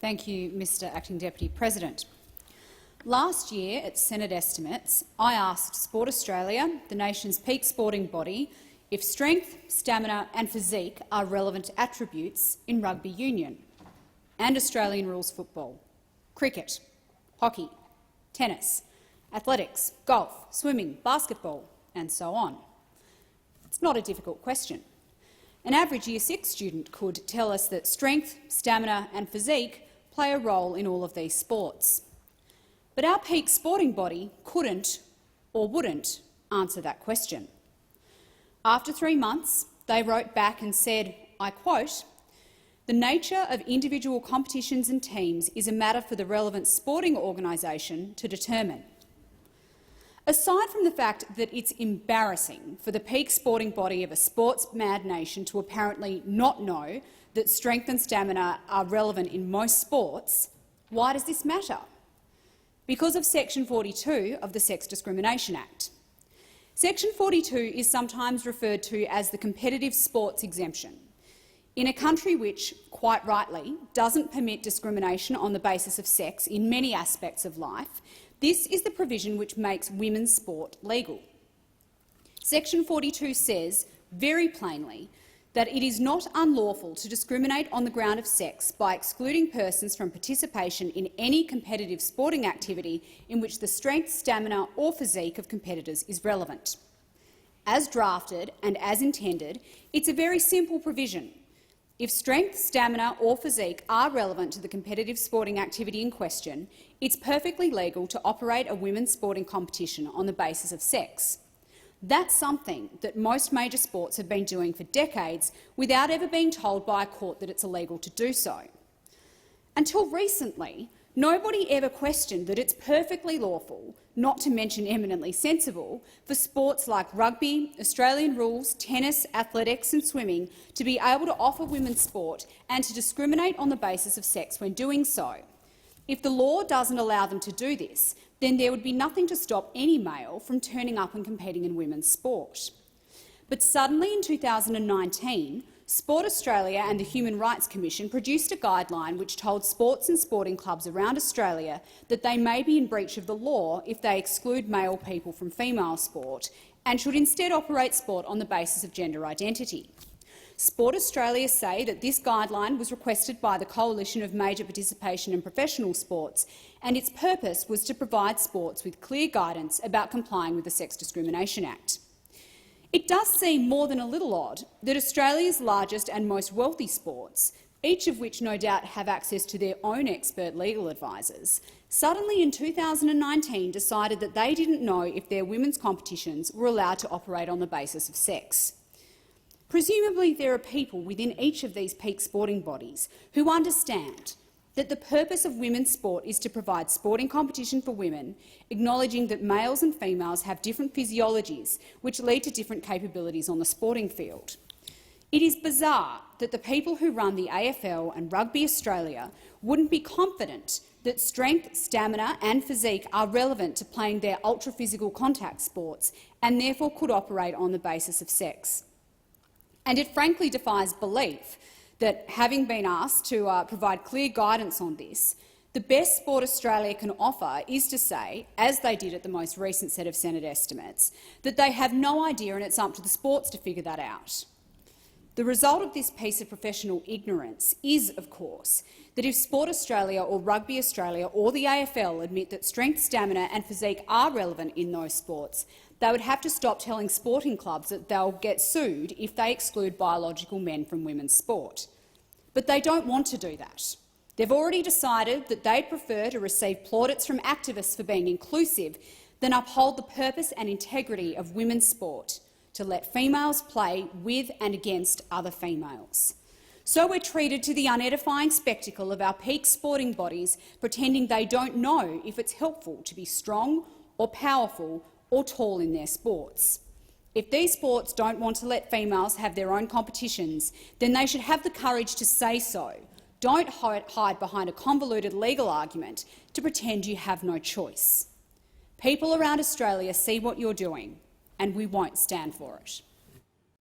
Thank you, Mr Acting Deputy President. Last year, at Senate estimates, I asked Sport Australia, the nation's peak sporting body, if strength, stamina and physique are relevant attributes in rugby union and Australian rules football, cricket, hockey, tennis, athletics, golf, swimming, basketball and so on. It's not a difficult question. An average Year 6 student could tell us that strength, stamina and physique play a role in all of these sports. But our peak sporting body couldn't or wouldn't answer that question. After 3 months, they wrote back and said, I quote, "The nature of individual competitions and teams is a matter for the relevant sporting organisation to determine." Aside from the fact that it's embarrassing for the peak sporting body of a sports-mad nation to apparently not know that strength and stamina are relevant in most sports, why does this matter? Because of Section 42 of the Sex Discrimination Act. Section 42 is sometimes referred to as the competitive sports exemption. In a country which, quite rightly, doesn't permit discrimination on the basis of sex in many aspects of life, this is the provision which makes women's sport legal. Section 42 says, very plainly, that it is not unlawful to discriminate on the ground of sex by excluding persons from participation in any competitive sporting activity in which the strength, stamina or physique of competitors is relevant. As drafted and as intended, it's a very simple provision. If strength, stamina or physique are relevant to the competitive sporting activity in question, it's perfectly legal to operate a women's sporting competition on the basis of sex. That's something that most major sports have been doing for decades without ever being told by a court that it's illegal to do so. Until recently, nobody ever questioned that it's perfectly lawful, not to mention eminently sensible, for sports like rugby, Australian rules, tennis, athletics and swimming to be able to offer women's sport and to discriminate on the basis of sex when doing so. If the law doesn't allow them to do this, then there would be nothing to stop any male from turning up and competing in women's sport. But suddenly in 2019, Sport Australia and the Human Rights Commission produced a guideline which told sports and sporting clubs around Australia that they may be in breach of the law if they exclude male people from female sport and should instead operate sport on the basis of gender identity. Sport Australia say that this guideline was requested by the Coalition of Major Participation and Professional Sports, and its purpose was to provide sports with clear guidance about complying with the Sex Discrimination Act. It does seem more than a little odd that Australia's largest and most wealthy sports, each of which no doubt have access to their own expert legal advisers, suddenly in 2019 decided that they didn't know if their women's competitions were allowed to operate on the basis of sex. Presumably there are people within each of these peak sporting bodies who understand that the purpose of women's sport is to provide sporting competition for women, acknowledging that males and females have different physiologies which lead to different capabilities on the sporting field. It is bizarre that the people who run the AFL and Rugby Australia wouldn't be confident that strength, stamina and physique are relevant to playing their ultra-physical contact sports and therefore could operate on the basis of sex. And it frankly defies belief that, having been asked to provide clear guidance on this, the best Sport Australia can offer is to say, as they did at the most recent set of Senate estimates, that they have no idea and it's up to the sports to figure that out. The result of this piece of professional ignorance is, of course, that if Sport Australia or Rugby Australia or the AFL admit that strength, stamina and physique are relevant in those sports, they would have to stop telling sporting clubs that they'll get sued if they exclude biological men from women's sport. But they don't want to do that. They've already decided that they'd prefer to receive plaudits from activists for being inclusive than uphold the purpose and integrity of women's sport, to let females play with and against other females. So we're treated to the unedifying spectacle of our peak sporting bodies pretending they don't know if it's helpful to be strong or powerful or tall in their sports. If these sports don't want to let females have their own competitions, then they should have the courage to say so. Don't hide behind a convoluted legal argument to pretend you have no choice. People around Australia see what you're doing, and we won't stand for it.